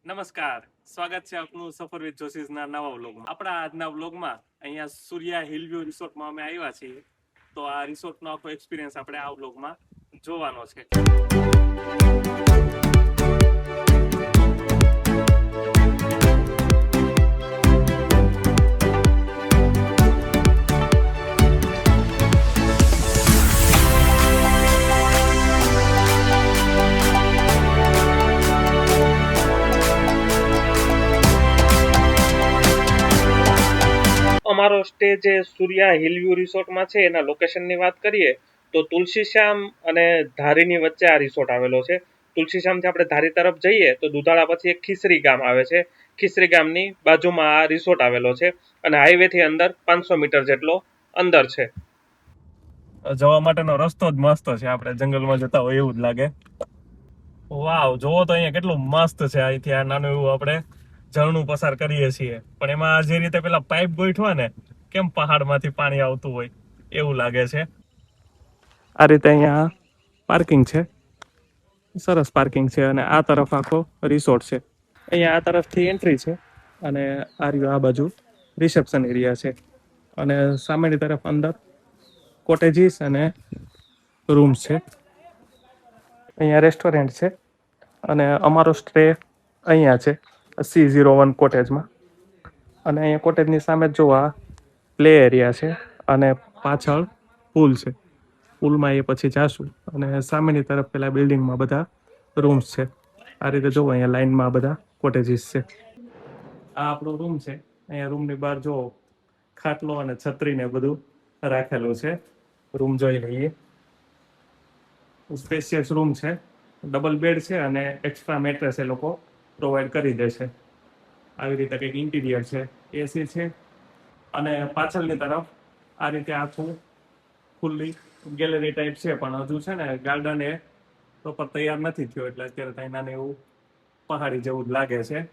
નમસ્કાર, સ્વાગત છે આપનું સફર વિથ જોશીસના નવા વ્લોગમાં. આપણા આજના વ્લોગમાં અહીંયા સૂર્યા હિલવ્યુ રિસોર્ટમાં અમે આવ્યા છીએ. તો આ રિસોર્ટનો આખો એક્સપિરિયન્સ આપણે આ વ્લોગમાં જોવાનો છે. અમારો સ્ટે જે સૂર્યા હિલવ્યુ રિસોર્ટમાં છે એના લોકેશનની વાત કરીએ તો તુલસીશ્યામ અને ધારીની વચ્ચે આ રિસોર્ટ આવેલો છે. તુલસીશ્યામથી આપણે ધારી તરફ જઈએ તો દુધાળા પછી એક ખીસરી ગામ આવે છે. ખીસરી ગામની બાજુમાં આ રિસોર્ટ આવેલો છે અને હાઈવેથી અંદર 500 મીટર જેટલો અંદર છે. જવા માટેનો રસ્તો જ મસ્ત છે, આપણે જંગલમાં જતા હોય એવું જ લાગે. વાવ, જોવો તો અહીંયા કેટલું મસ્ત છે. અહીંથી આ નાનું એવું આપણે ઝરણું પસાર કરીએ છીએ, પણ એમાં જે રીતે પેલા પાઇપ ગોઠવા ને કેમ પહાડમાંથી પાણી આવતું હોય એવું લાગે છે. આ રીતે અહીંયા પાર્કિંગ છે, સરસ પાર્કિંગ છે અને આ તરફ આખો રિસોર્ટ છે. અહીંયા આ તરફથી એન્ટ્રી છે અને આ બાજુ રિસેપ્શન એરિયા છે અને સામેની તરફ અંદર કોટેજીસ અને રૂમ્સ છે. અહીંયા રેસ્ટોરન્ટ છે અને અમારો સ્ટે અહીંયા છે C01 કોટેજમાં. અને અહીંયા કોટેજની સામે જો આ પ્લે એરિયા છે અને પાછળ પુલ છે. પુલમાં એ પછી જાશું અને સામેની તરફ પેલા બિલ્ડિંગમાં બધા રૂમ્સ છે. આ રીતે જો અહીંયા લાઈનમાં બધા કોટેજીસ છે. આ આપણો રૂમ છે. અહીંયા રૂમની બહાર જો ખાટલો અને છત્રીને બધું રાખેલું છે. રૂમ જોઈ લઈએ. સ્પેશિયસ રૂમ છે, ડબલ બેડ છે અને એક્સ્ટ્રા મેટ્રેસ એ લોકો પ્રોવાઈડ કરી દે છે. આવી રીતે કંઈક ઇન્ટિરિયર છે, એસી છે અને પાછળની તરફ આ રીતે આખું ખુલ્લી ગેલેરી ટાઈપ છે, પણ હજુ છે ને ગાર્ડન એ પ્રોપર તૈયાર નથી થયો એટલે અત્યારે ત્યાં નાનું એવું પહાડી જેવું જ લાગે છે.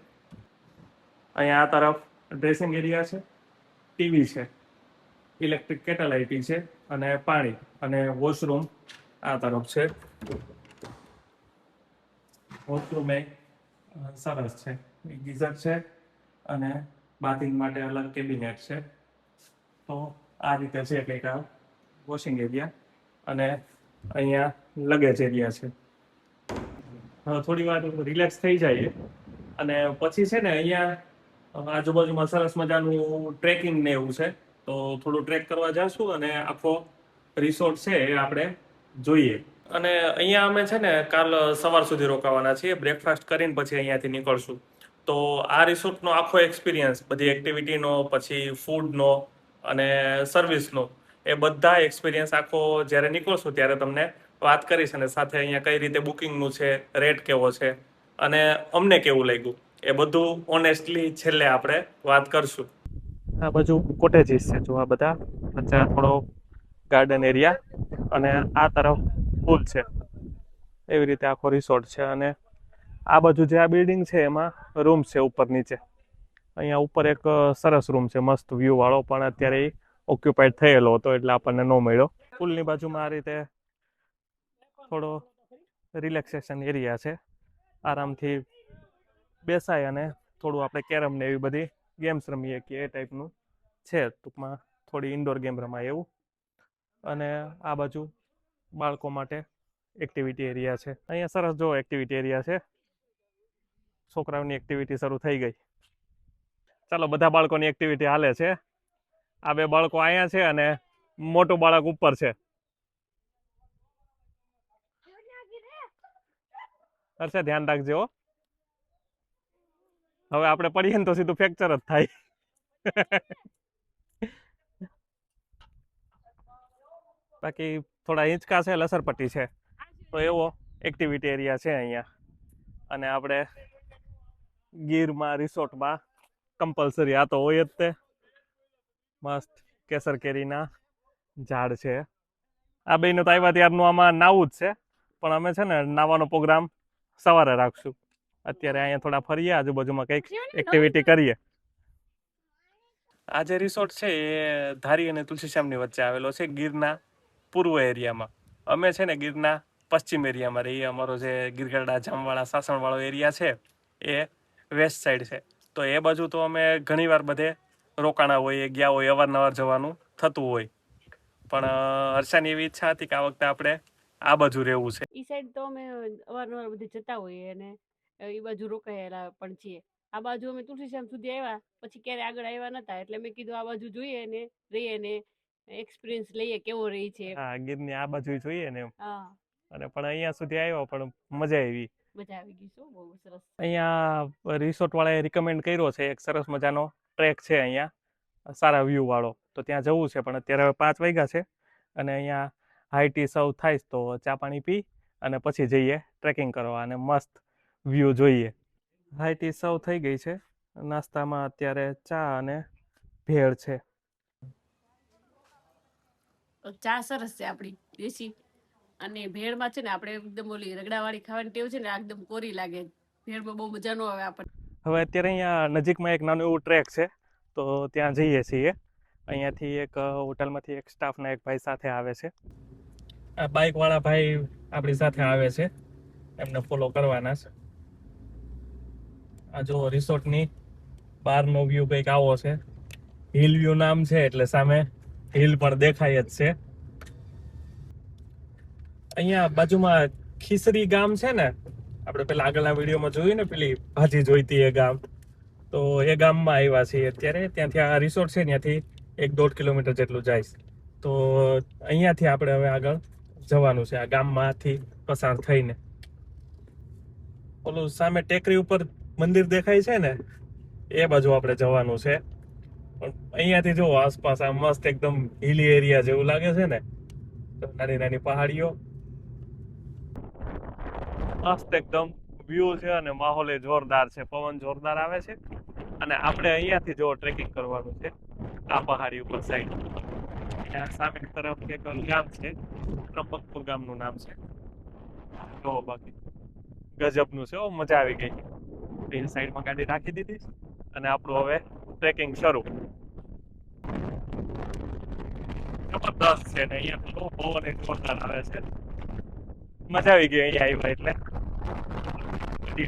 અહીંયા આ તરફ ડ્રેસિંગ એરિયા છે, ટીવી છે, ઇલેક્ટ્રિક કેટલ આઈટી છે અને પાણી અને વોશરૂમ આ તરફ છે. વોશરૂમ એ સરસ છે, ગીઝર છે અને બાથિંગ માટે અલગ કેબિનેટ છે. તો આ રીતે છે કંઈક આ વોશિંગ એરિયા અને અહીંયા લગેજ એરિયા છે. હવે થોડી વાર રિલેક્સ થઈ જાય અને પછી છે ને અહીંયા આજુબાજુમાં સરસ મજાનું ટ્રેકિંગ ને એવું છે, તો થોડું ટ્રેક કરવા જઈશું અને આખો રિસોર્ટ છે એ આપણે જોઈએ. અને અહીંયા અમે છે ને કાલ સવાર સુધી રોકાવાના છીએ. બ્રેકફાસ્ટ કરીને પછી અહીંયાથી નીકળશું. તો આ રિસોર્ટનો આખો એક્સપિરિયન્સ, બધી એક્ટિવિટીનો, પછી ફૂડનો અને સર્વિસનો, એ બધા એક્સપિરિયન્સ આખો જ્યારે નીકળશું ત્યારે તમને વાત કરીશ અને સાથે અહીંયા કઈ રીતે બુકિંગનું છે, રેટ કેવો છે અને અમને કેવું લાગ્યું એ બધું ઓનેસ્ટલી છેલ્લે આપણે વાત કરશું. આ બાજુ કોટેજીસ છે, જો આ બધા વચ્ચે થોડો ગાર્ડન એરિયા અને આ તરફ પુલ છે. એવી રીતે આખો રિસોર્ટ છે અને આ બાજુ જે આ બિલ્ડિંગ છે એમાં રૂમ છે ઉપર નીચે. અહીંયા ઉપર એક સરસ રૂમ છે મસ્ત વ્યૂ વાળો, પણ અત્યારે એ ઓક્યુપાઈડ થયેલો હતો એટલે આપણને ન મળ્યો. પુલની બાજુમાં આ રીતે થોડો રિલેક્સેશન એરિયા છે, આરામથી બેસાય અને થોડું આપણે કેરમ ને એવી બધી ગેમ્સ રમીએ કે એ ટાઈપનું છે. ટૂંકમાં થોડી ઇન્ડોર ગેમ રમાય એવું. અને આ બાજુ બાળકો માટે એક્ટિવિટી એરિયા છે. અહીંયા સરસ જો એક્ટિવિટી એરિયા છે, છોકરાઓની એક્ટિવિટી શરૂ થઈ ગઈ. ચાલો, બધા બાળકોની એક્ટિવિટી હાલે છે. આ બે બાળકો અહીંયા છે અને મોટું બાળક ઉપર છે. હર્ષે ધ્યાન રાખજો. હવે આપણે પડીએ ને તો સીધું ફ્રેક્ચર જ થાય. બાકી થોડા હિંચકા છે, લસરપટ્ટી છે, તો એવો એક્ટિવિટી એરિયા છે અહીંયા. અને આપણે ગીરમાં રિસોર્ટમાં કમ્પલસરી આ તો હોય જ તે. મસ્ત કેસર કેરીના ઝાડ છે. આ બેને તો આવ્યા ત્યારનું આમાં નાવું જ છે, પણ અમે છે ને નાવાનો પ્રોગ્રામ સવારે રાખશું. અત્યારે અહીંયા થોડા ફરીએ, આજુબાજુમાં કંઈક એક્ટિવિટી કરીએ. આ જે રિસોર્ટ છે એ ધારી અને તુલસીશ્યામની વચ્ચે આવેલો છે, ગીરના પૂર્વ એરિયામાં. અમે છે ને ગીરના પશ્ચિમ એરિયામાં રહીએ. અમારો જે ગીરગઢડા જામવાળા સાસણવાળો એરિયા છે એ વેસ્ટ સાઈડ છે. તો એ બાજુ તો અમે ઘણીવાર બધે રોકાણા હોઈએ, ગયા હોય, અવારનવાર જવાનું થતું હોય. પણ હર્ષાની એવી ઈચ્છા હતી કે આ વખતે આપણે આ બાજુ રહેવું છે. ઈ સાઈડ તો અમે અવારનવાર બધે જતા હોઈએ અને એ બાજુ રોકાયેલા પણ છીએ. આ બાજુ અમે તુલસીશ્યામ સુધી આવ્યા પછી ક્યારે આગળ આવ્યા નતા, એટલે મેં કીધું આ બાજુ જોઈએ ને રહીએ ને એક્સપિરિયન્સ લઈએ કેવો રહી છે. હા, ગીરની આ બાજુ જોઈએ ને એમ. હા, અને પણ અહીંયા સુધી આવ્યો પણ મજા આવી. મજા આવી ગઈ. શું બહુ સરસ. અહીંયા રિસોર્ટ વાળાએ રિકમેન્ડ કર્યો છે એક સરસ મજાનો ટ્રેક છે અહીંયા, સારા વ્યૂ વાળો. તો ત્યાં જવું છે, પણ અત્યારે 5 વાગ્યા છે અને અહીંયા હાઈ ટી સર્વ થાય તો ચા પાણી પી અને પછી જઈએ ટ્રેકિંગ કરવા અને મસ્ત વ્યૂ જોઈએ. હાઈ ટી સર્વ થઈ ગઈ છે. નાસ્તામાં અત્યારે ચા અને ભેળ છે. ચા સરસ છે આપણી દેશી, અને ભેળમાં છે ને આપણે એકદમ ઓલી રગડાવાળી ખાવાની ટેવ છે ને, એકદમ કોરી લાગે. ભેળમાં બહુ મજા ન આવે આપણને. હવે અત્યારે અહીંયા નજીકમાં એક નાનું એવું ટ્રેક છે, તો ત્યાં જઈએ છીએ. અહીંયાથી એક હોટલમાંથી એક સ્ટાફના એક ભાઈ સાથે આવે છે. આ બાઇક વાળા ભાઈ આપણી સાથે આવે છે, એમને ફોલો કરવાના છે. આ જો રિસોર્ટની બહારનો વ્યૂ કંઈક આવો છે. હિલ વ્યૂ નામ છે એટલે સામે હિલ પણ દેખાય જ છે. અહીંયા બાજુમાં ખીસરી ગામ છે ને, આપણે પેલા આગળના વિડીયોમાં જોયું ને, પેલી ભાજી જોઈતી એ ગામ, તો એ ગામમાં આવ્યા છીએ અત્યારે. ત્યાંથી આ રિસોર્ટ છે ત્યાંથી 1-1.5 કિલોમીટર જેટલું જાય. તો અહીંયાથી આપણે હવે આગળ જવાનું છે, આ ગામમાંથી પસાર થઈને. ઓલું સામે ટેકરી ઉપર મંદિર દેખાય છે ને, એ બાજુ આપણે જવાનું છે. પણ અહીંયાથી જો આસપાસ આ મસ્ત એકદમ હિલી એરિયા જેવું લાગે છે ને, નાની નાની પહાડીઓ, મસ્ત એકદમ વ્યૂ છે અને માહોલ એ જોરદાર છે. પવન જોરદાર આવે છે અને આપણે અહીંયાથી જો ટ્રેકિંગ કરવાનું છે આ પહાડી ઉપર સાઈડ. સામે તરફ એક ગામ છે, ત્રંબકપુર ગામનું નામ છે. જો બાકી ગજબનું છે, મજા આવી ગઈ. એ સાઈડમાં ગાડી રાખી દીધી અને આપણું હવે ટ્રેકિંગ શરૂ. જબરદસ્ત છે ને, અહીંયા તો પવન એક જોરદાર આવે છે. મજા આવી ગઈ અહીંયા આવ્યા એટલે. હજી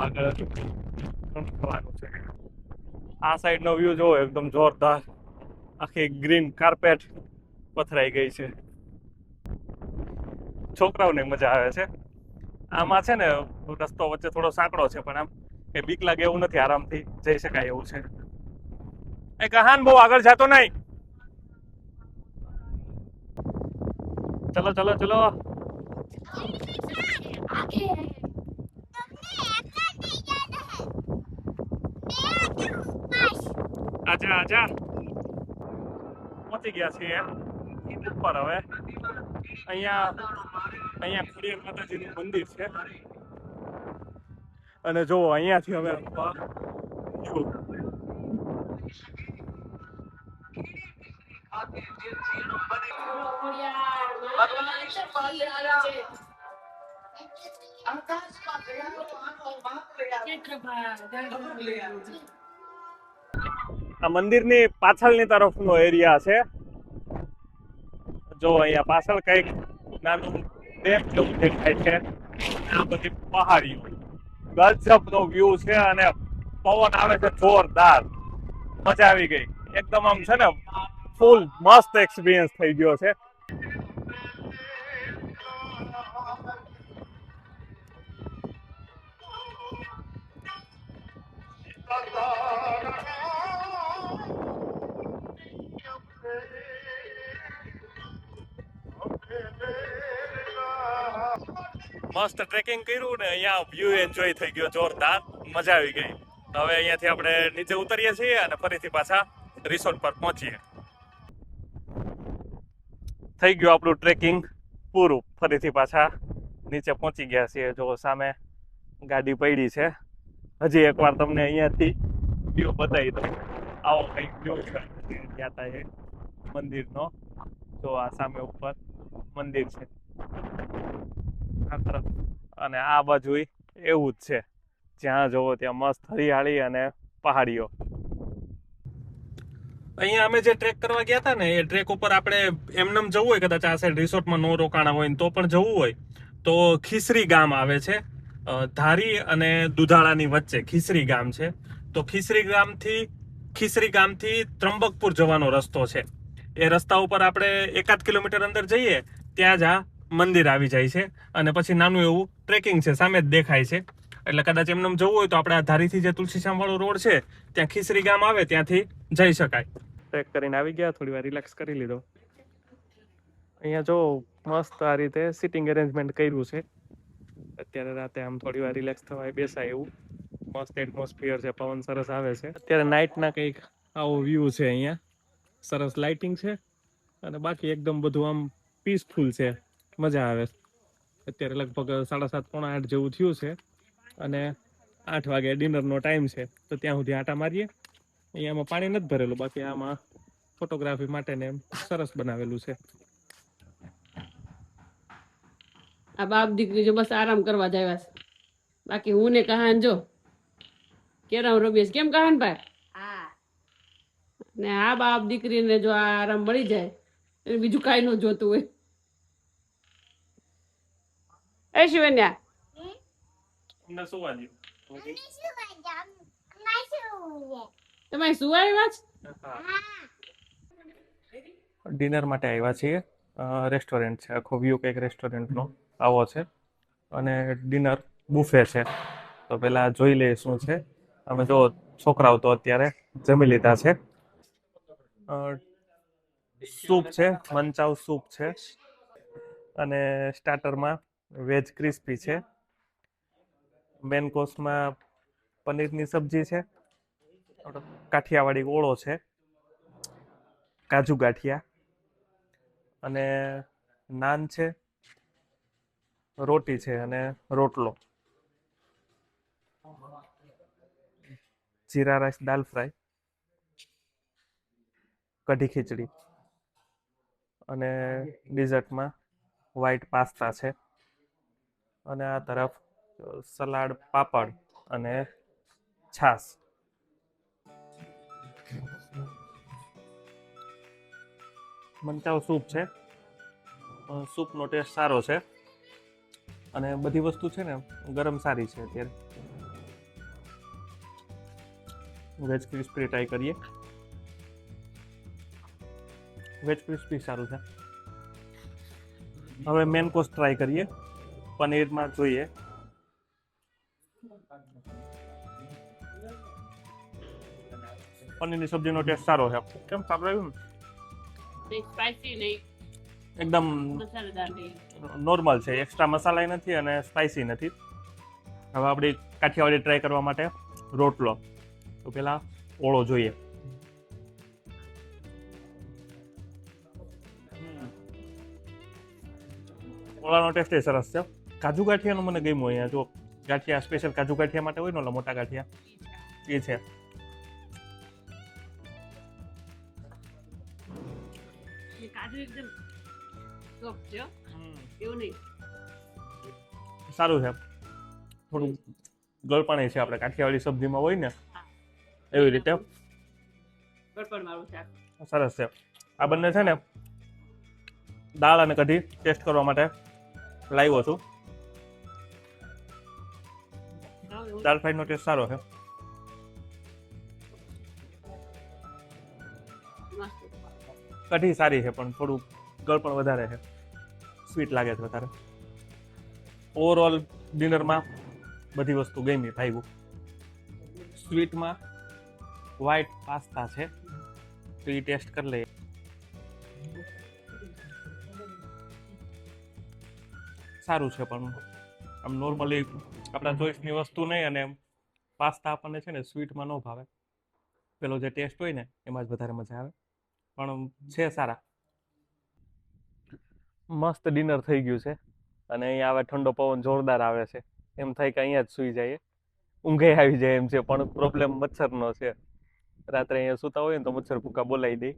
આગળ છે. આ સાઈડ નો વ્યૂ જોવો, એકદમ જોરદાર. આખી ગ્રીન કાર્પેટ પથરાઈ ગઈ છે. છોકરાઓને મજા આવે છે. આમાં છે ને રસ્તો વચ્ચે થોડો સાંકડો છે, પણ આમ એ બીક લાગે એવું નથી, આરામથી જઈ શકાય એવું છે. એ કહાન બહુ આગળ જતો નહીં. ચલો ચલો ચલો. આજા આજા, પહોંચી ગયા છીએ ઉપર. હવે અહીંયા ખોડિયાર માતાજીનું મંદિર છે અને જો અહીંયાથી હવે આ મંદિરની પાછળની તરફનો એરિયા છે. જો અહીંયા પાછળ કઈક નાનું ડેમ જેવું દેખાય છે. આ બધી પહાડીઓ, ગજબનો વ્યૂ છે અને પવન આવે છે જોરદાર. મજા આવી ગઈ એકદમ. આમ છે ને ફૂલ મસ્ત એક્સપિરિયન્સ થઈ ગયો છે. મસ્ત ટ્રેકિંગ કર્યું ને અહીંયા વ્યૂ એન્જોય થઈ ગયો જોરદાર. મજા આવી ગઈ. હવે અહીંયાથી આપણે નીચે ઉતરીએ છીએ અને ફરીથી પાછા રિસોર્ટ પર પહોંચીએ. થઈ ગયું આપણું ટ્રેકિંગ પૂરું. ફરીથી પાછા નીચે પહોંચી ગયા છીએ. જો સામે ગાડી પડી છે. હજી એકવાર તમને અહીંયાથી વ્યૂ બતાવી દઉં. આવો કંઈક વ્યૂ છે ત્યાં એ મંદિરનો. જો આ સામે ઉપર મંદિર છે આ તરફ, અને આ બાજુ એવું જ છે. જ્યાં જોવો ત્યાં મસ્ત હરિયાળી અને પહાડીઓ. અહીંયા અમે જે ટ્રેક કરવા ગયા હતા ને, એ ટ્રેક ઉપર આપણે એમનેમ જવું હોય, કદાચ આ સાઈડ રિસોર્ટમાં નો રોકાણા હોય તો પણ જવું હોય તો ખીસરી ગામ આવે છે. ધારી અને દુધાળાની વચ્ચે ખીસરી ગામ છે. તો ખીસરી ગામથી ત્રંબકપુર જવાનો રસ્તો છે. એ રસ્તા ઉપર આપણે 1 કિલોમીટર અંદર જઈએ ત્યાં જ આ મંદિર આવી જાય છે. અને પછી નાનું એવું ટ્રેકિંગ છે, સામે જ દેખાય છે. એટલે કદાચ એમને જવું હોય તો આપણે આ ધારીથી જે તુલસીશ્યામ વાળો રોડ છે ત્યાં ખીસરી ગામ આવે ત્યાંથી જઈ શકાય. ટ્રેક કરીને આવી ગયા, થોડી વાર રિલેક્સ કરી લીધો. અહીંયા જો મસ્ત આ રીતે સિટિંગ અરેન્જમેન્ટ કર્યું છે. અત્યારે રાતે આમ થોડી વાર રિલેક્સ થવાય બેસાય એવું મસ્ત એટમોસ્ફિયર છે, પવન સરસ આવે છે. અત્યારે નાઇટના કંઈક આવો વ્યૂ છે. અહીંયા સરસ લાઇટિંગ છે અને બાકી એકદમ બધું આમ પીસફુલ છે, મજા આવે. અત્યારે લગભગ 7:30 પોણા 8 જેવું થયું છે અને 8 વાગે ડિનરનો ટાઈમ છે. તો ત્યાં સુધી આટા મારીએ. અહીંયામાં પાણી નથી ભરેલું, બાકી આમાં ફોટોગ્રાફી માટે ને સરસ બનાવેલું છે. આ બાપ દીકરી જો બસ આરામ કરવા જાય છે. બાકી હું ને કહાન જો કેરામ રમેશ કેમ કહાન ભાઈ. ને આ બાપ દીકરીને જો આ આરામ મળી જાય એટલે બીજું કાંઈ ન જોતું હોય. એ શિવન્યા તમને શું વાગ્યું? તમે શું આવ્યા છે? ડિનર માટે આવ્યા છીએ. રેસ્ટોરન્ટ છે, આખો વ્યૂ કંઈક રેસ્ટોરન્ટનો આવો છે અને ડિનર બુફે છે. તો પેલા જોઈ લઈએ શું છે. અમે જો છોકરાઓ તો અત્યારે જમી લીધા છે. સૂપ છે, મંચાવ સૂપ છે અને સ્ટાર્ટરમાં વેજ ક્રિસ્પી છે. મેન કોર્સમાં પનીરની સબ્જી છે, કાઠિયાવાડી ઓળો છે, કાજુ ગાંઠિયા અને નાન છે, રોટી છે અને રોટલો, જીરા રાઈસ, દાલ ફ્રાય, કઢી ખીચડી અને ડિઝર્ટમાં વ્હાઈટ પાસ્તા છે અને આ તરફ સલાડ, પાપડ અને છાશ. મંચાવ સૂપ છે. સૂપનો ટેસ્ટ સારો છે અને બધી વસ્તુ છે ને ગરમ સારી છે. અત્યારે વેજ ક્રિસ્પી ટ્રાય કરીએ. વેજ ક્રિસ્પી સારું છે. હવે મેન કોર્સ ટ્રાય કરીએ. પનીરમાં જોઈએ. પનીરની સબ્જીનો ટેસ્ટ સારો છે. કેમ સારું આવ્યું ને? સ્પાઈસી નહીં, એકદમ મસાલેદાર નહીં. નોર્મલ છે, એક્સ્ટ્રા મસાલાય નથી અને સ્પાઈસી નથી. હવે આપણે કાઠિયાવાડી ટ્રાય કરવા માટે રોટલો. તો પેલા ઓળો જોઈએ. ઓળાનો ટેસ્ટ એ સરસ છે. કાજુ ગાંઠિયાનું મને ગમ્યું. અહીંયા જો ગાંઠિયા સ્પેશિયલ કાજુ ગાંઠિયા માટે હોય ને, ઓલા મોટા ગાંઠિયા એ છે. કાજુ એકદમ સોફ્ટ છે, એવું નહીં. સારું છે. થોડું ગળપણ છે, આપણે કાઠિયાવાડી સબ્જીમાં હોય ને એવી રીતે સરસ છે. આ બંને છે ને દાળ અને કઢી ટેસ્ટ કરવા માટે લાવ્યો છું. દાળ ફ્રાઈનો ટેસ્ટ સારો છે. કઢી સારી છે પણ થોડું ગળપણ વધારે છે, સ્વીટ લાગે છે વધારે. ઓવરઓલ ડિનરમાં બધી વસ્તુ ગમી, ભાવ્યું. સ્વીટમાં વ્હાઈટ પાસ્તા છે તો એ ટેસ્ટ કરી લઈએ. સારું છે પણ આમ નોર્મલી આપણા ચોઈસની વસ્તુ નહીં અને પાસ્તા આપણને છે ને સ્વીટમાં ન ભાવે. પેલો જે ટેસ્ટ હોય ને એમાં જ વધારે મજા આવે, પણ છે સારા. મસ્ત ડિનર થઈ ગયું છે અને અહીંયા આવે ઠંડો પવન જોરદાર આવે છે. એમ થાય કે અહીંયા જ સૂઈ જઈએ, ઊંઘે આવી જાય એમ છે. પણ પ્રોબ્લેમ મચ્છરનો છે. રાત્રે અહીંયા સૂતા હોય ને તો મચ્છર ભૂકા બોલાવી દે.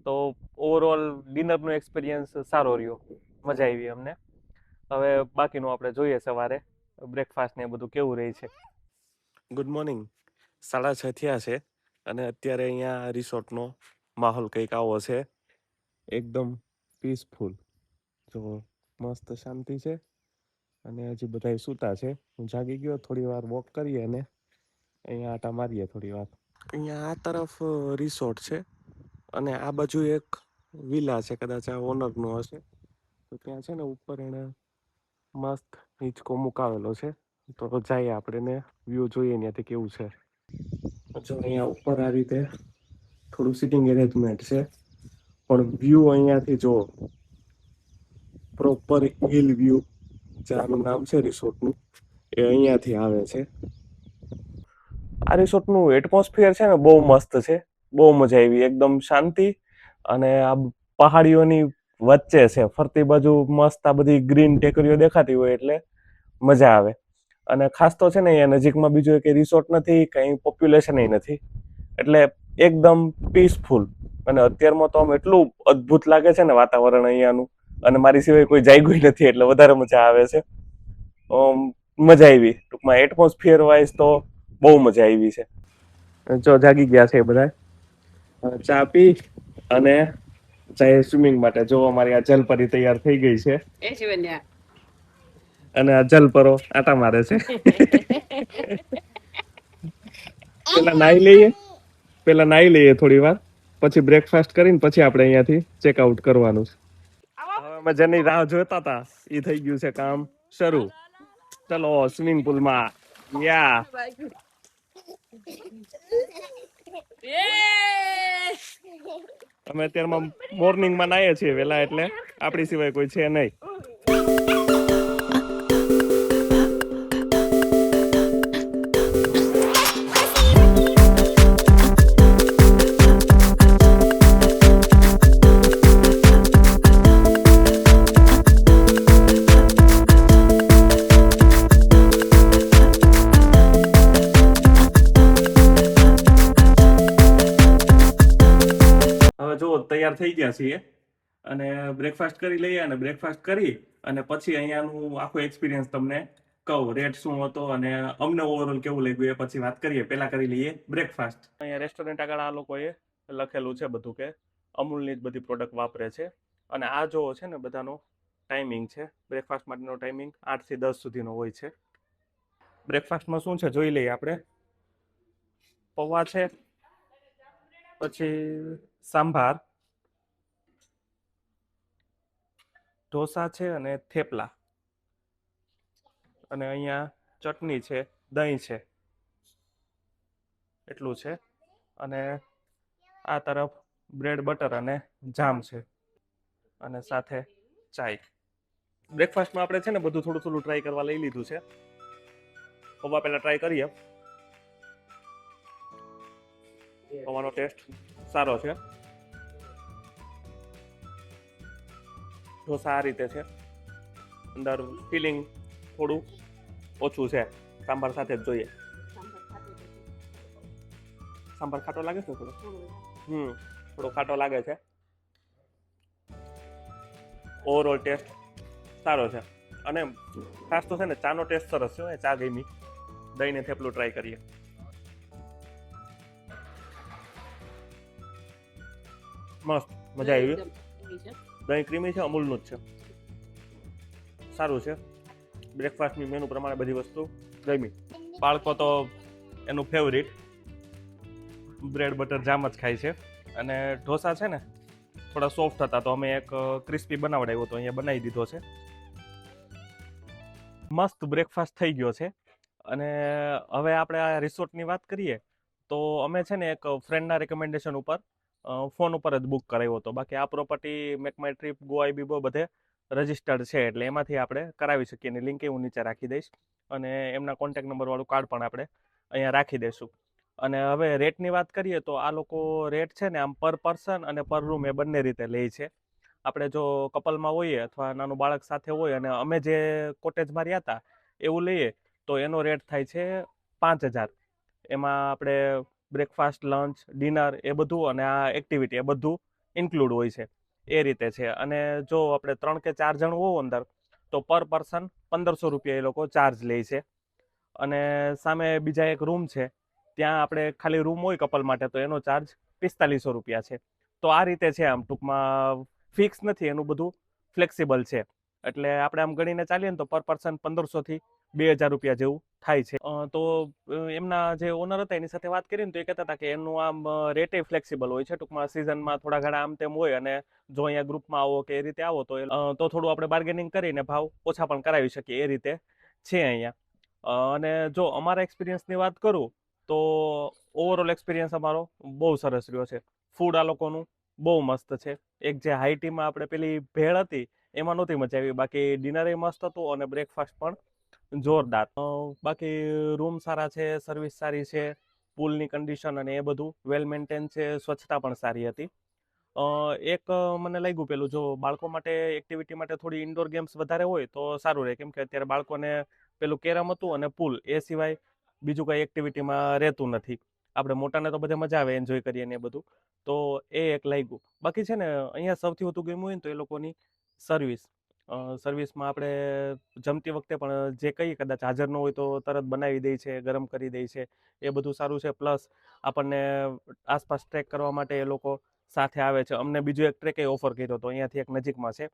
તો ઓવરઓલ ડિનરનો એક્સપિરિયન્સ સારો રહ્યો, મજા આવી અમને. હવે બાકીનું આપણે જોઈએ સવારે બ્રેકફાસ્ટ ને એ બધું કેવું રહે છે. Good morning. 6:30 થયા છે અને અત્યારે અહીંયા રિસોર્ટનો માહોલ કંઈક આવો છે, એકદમ પીસફુલ. જો મસ્ત શાંતિ છે અને હજી બધા સૂતા છે. હું જાગી ગયો, થોડી વાર વોક કરીએ અને અહીંયા આટા મારીએ થોડી વાર. અહીંયા આ તરફ રિસોર્ટ છે અને આ બાજુ એક વિલા છે, કદાચ આ ઓનરનો હશે. તો ત્યાં છે ને ઉપર એને મસ્ત હિંચકો મુકાવેલો છે. તો જઈએ આપણે ને વ્યૂ જોઈએ ત્યાંથી કેવું છે. જો અહીંયા ઉપર આ રીતે થોડું સિટિંગ એરેન્જમેન્ટ છે, પણ વ્યૂ અહીંયાથી જો પ્રોપર હિલ વ્યૂ, જેનું નામ છે રિસોર્ટનું, એ અહીંયાથી આવે છે. આ રિસોર્ટનું એટમોસ્ફિયર છે ને બહુ મસ્ત છે, બહુ મજા આવી, એકદમ શાંતિ. અને આ પહાડીઓની વચ્ચે છે, ફરતી બાજુ મસ્ત આ બધી ગ્રીન ટેકરીઓ દેખાતી હોય એટલે મજા આવે. અને ખાસ તો છે ને અહીંયા નજીકમાં બીજું એક રિસોર્ટ નથી, કંઈ પોપ્યુલેશન નથી, એટલે એકદમ પીસફુલ. અને અત્યારમાં તો આમ એટલું અદ્ભુત લાગે છે ને વાતાવરણ અહીંયાનું, અને મારી સિવાય કોઈ જાગ્યું નથી એટલે વધારે મજા આવે છે. મજા આવી ટૂંકમાં, એટમોસ્ફિયર વાઇઝ તો બહુ મજા આવી છે. જો જાગી ગયા છે બધા, ચા પી અને જાય સ્વિમિંગ માટે. જો અમારી આ જલપરી તૈયાર થઈ ગઈ છે અને આ જલપરો આટા મારે છે. પેલા નાઈ લઈએ થોડી વાર, પછી બ્રેકફાસ્ટ કરીને પછી આપણે અહીંયાથી ચેકઆઉટ કરવાનું છે. હવે અમે જેની રાહ જોતા હતા એ થઈ ગયું છે કામ શરૂ. ચલો સ્વિમિંગ પુલમાં. યા અમે અત્યારમાં મોર્નિંગમાં નાહીએ છીએ વેલા, એટલે આપણી સિવાય કોઈ છે નહીં. હવે જો તૈયાર થઈ ગયા છીએ અને બ્રેકફાસ્ટ કરી લઈએ, અને બ્રેકફાસ્ટ કરી અને પછી અહીંયાનું આખો એક્સપિરિયન્સ તમને કહું, રેટ શું હતો અને અમને ઓવરઓલ કેવું લાગ્યું એ પછી વાત કરીએ. પહેલા કરી લઈએ બ્રેકફાસ્ટ. અહીંયા રેસ્ટોરન્ટ આગળ આ લોકોએ લખેલું છે બધું કે અમૂલની જ બધી પ્રોડક્ટ વાપરે છે. અને આ જો છે ને બધાનો ટાઈમિંગ છે, બ્રેકફાસ્ટ માટેનો ટાઈમિંગ 8 થી 10 સુધીનો હોય છે. બ્રેકફાસ્ટમાં શું છે જોઈ લઈએ આપણે. પૌવા છે, પછી સાંભાર, ઢોસા છે અને થેપલા, અને અહીંયા ચટણી છે, દહીં છે, એટલું છે. અને આ તરફ બ્રેડ બટર અને જામ છે, અને સાથે ચાય. બ્રેકફાસ્ટમાં આપણે છે ને બધું થોડું થોડું ટ્રાય કરવા લઈ લીધું છે. પૌવા પહેલા ટ્રાય કરીએ. પૌવાનો ટેસ્ટ સારો છે. ઢોસા આ રીતે છે, અંદર ફિલિંગ થોડું ઓછું છે. સાંભાર સાથે જ જોઈએ. સાંભાર ખાટો લાગે છે થોડો? થોડો ખાટો લાગે છે. ઓવરઓલ ટેસ્ટ સારો છે. અને ખાસ તો છે ને ચાનો ટેસ્ટ સરસ છે. ચા ગમી. દહીં ને થેપલું ટ્રાય કરીએ. મસ્ત, મજા આવી. દહીં ક્રીમી છે, અમૂલનું જ છે, સારું છે. બ્રેકફાસ્ટની મેનુ પ્રમાણે બધી વસ્તુ ગમી. બાળકો તો એનું ફેવરિટ બ્રેડ બટર જામ જ ખાય છે. અને ઢોસા છે ને થોડા સોફ્ટ હતા, તો અમે એક ક્રિસ્પી બનાવડાવ્યો તો અહીંયા બનાવી દીધો છે. મસ્ત બ્રેકફાસ્ટ થઈ ગયો છે. અને હવે આપણે આ રિસોર્ટની વાત કરીએ તો અમે છે ને એક ફ્રેન્ડના રેકમેન્ડેશન ઉપર ફોન ઉપર જ બુક કરાવ્યો હતો. બાકી આ property make my trip, Goibibo બધે રજિસ્ટર્ડ છે, એટલે એમાંથી આપણે કરાવી શકીએ. એની લિંક હું નીચે રાખી દઈશ, અને એમના કોન્ટેક્ટ નંબરવાળું કાર્ડ પણ આપણે અહીંયા રાખી દઈશું. અને હવે રેટની વાત કરીએ તો આ લોકો રેટ છે ને આમ પર પર્સન અને પર રૂમ એ બંને રીતે લે છે. આપણે જો કપલમાં હોઈએ અથવા નાનું બાળક સાથે હોય અને અમે જે કોટેજમાં રહ્યા હતા એવું લઈએ તો એનો રેટ થાય છે 5,000. એમાં આપણે બ્રેકફાસ્ટ, લંચ, ડિનર એ બધું અને આ એક્ટિવિટી એ બધું ઇન્ક્લુડ હોય છે, એ રીતે છે. અને જો આપણે 3 કે 4 જણ હોવ અંદર તો પર પર્સન 1,500 રૂપિયા એ લોકો ચાર્જ લે છે. અને સામે બીજા એક રૂમ છે, ત્યાં આપણે ખાલી રૂમ હોય કપલ માટે તો એનો ચાર્જ 4500 રૂપિયા છે. તો આ રીતે છે. આમ ટૂંકમાં ફિક્સ નથી, એનું બધું ફ્લેક્સિબલ છે. એટલે આપણે આમ ગણીને ચાલીએ ને તો પર પર્સન 1500 થી 2000 રૂપિયા જેવું થાય છે. તો એમના જે ઓનર હતા એની સાથે વાત કરીને તો એ કહેતા હતા કે એનું આમ રેટે ફ્લેક્સિબલ હોય છે. ટૂંકમાં સિઝનમાં થોડા ઘણા આમ તેમ હોય, અને જો અહીંયા ગ્રુપમાં આવો કે એ રીતે આવો તો થોડું આપણે બાર્ગેનિંગ કરીને ભાવ ઓછા પણ કરાવી શકીએ એ રીતે છે અહીંયા. અને જો અમારા એક્સપિરિયન્સની વાત કરું તો ઓવરઓલ એક્સપિરિયન્સ અમારો બહુ સરસ રહ્યો છે. ફૂડ આ લોકોનું બહુ મસ્ત છે. એક જે હાઈ ટીમાં આપણે પેલી ભેળ હતી એમાં નહોતી મજા આવી, બાકી ડિનર એ મસ્ત હતું અને બ્રેકફાસ્ટ પણ જોરદાર. બાકી રૂમ સારા છે, સર્વિસ સારી છે, પૂલની કન્ડિશન અને એ બધું વેલ મેન્ટેન છે, સ્વચ્છતા પણ સારી હતી. એક મને લાગ્યું પેલું જો બાળકો માટે એક્ટિવિટી માટે થોડી ઇન્ડોર ગેમ્સ વધારે હોય તો સારું રહે, કેમ કે અત્યારે બાળકોને પેલું કેરમ હતું અને પૂલ એ સિવાય બીજું કંઈ એક્ટિવિટીમાં રહેતું નથી. આપણે મોટાને તો બધે મજા આવે એન્જોય કરીએ ને એ બધું, તો એ એક લાગ્યું. બાકી છે ને અહીંયા સૌથી વધુ ગમ્યું હોય ને તો એ લોકોની સર્વિસ. સર્વિસમાં આપણે જમતી વખતે પણ જે કંઈ કદાચ હાજર ન હોય તો તરત બનાવી દે છે, ગરમ કરી દે છે, એ બધું સારું છે. પ્લસ આપણને આસપાસ ટ્રેક કરવા માટે એ લોકો સાથે આવે છે. અમને બીજો એક ટ્રેક ઓફર કર્યો હતો, અહીંયાથી એક નજીકમાં છે,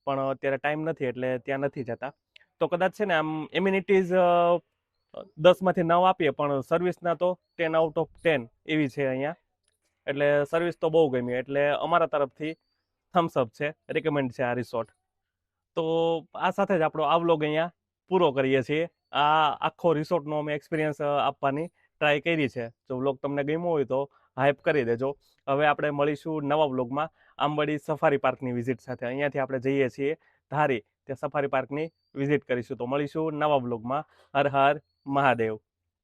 પણ અત્યારે ટાઈમ નથી એટલે ત્યાં નથી જતા. તો કદાચ છે ને આમ એમ્યુનિટીઝ 10માંથી 9 આપીએ પણ સર્વિસના તો 10 આઉટ ઓફ 10 એવી છે અહીંયા. એટલે સર્વિસ તો બહુ ગમી, એટલે અમારા તરફથી થમ્સ અપ છે, રેકમેન્ડ છે આ રિસોર્ટ. તો આ સાથે જ આપણો આ વ્લોગ અહીંયા પૂરો કરીએ છીએ. આ આખો રિસોર્ટનો અમે એક્સપિરિયન્સ આપવાની ટ્રાય કરી છે. જો વ્લોગ તમને ગમ્યો હોય તો હાઇપ કરી દેજો. હવે આપણે મળીશું નવા વ્લોગમાં આંબડી સફારી પાર્કની વિઝિટ સાથે. અહીંયાથી આપણે જઈએ છીએ ધારી, ત્યાં સફારી પાર્કની વિઝિટ કરીશું. તો મળીશું નવા વ્લોગમાં. હર હર મહાદેવ.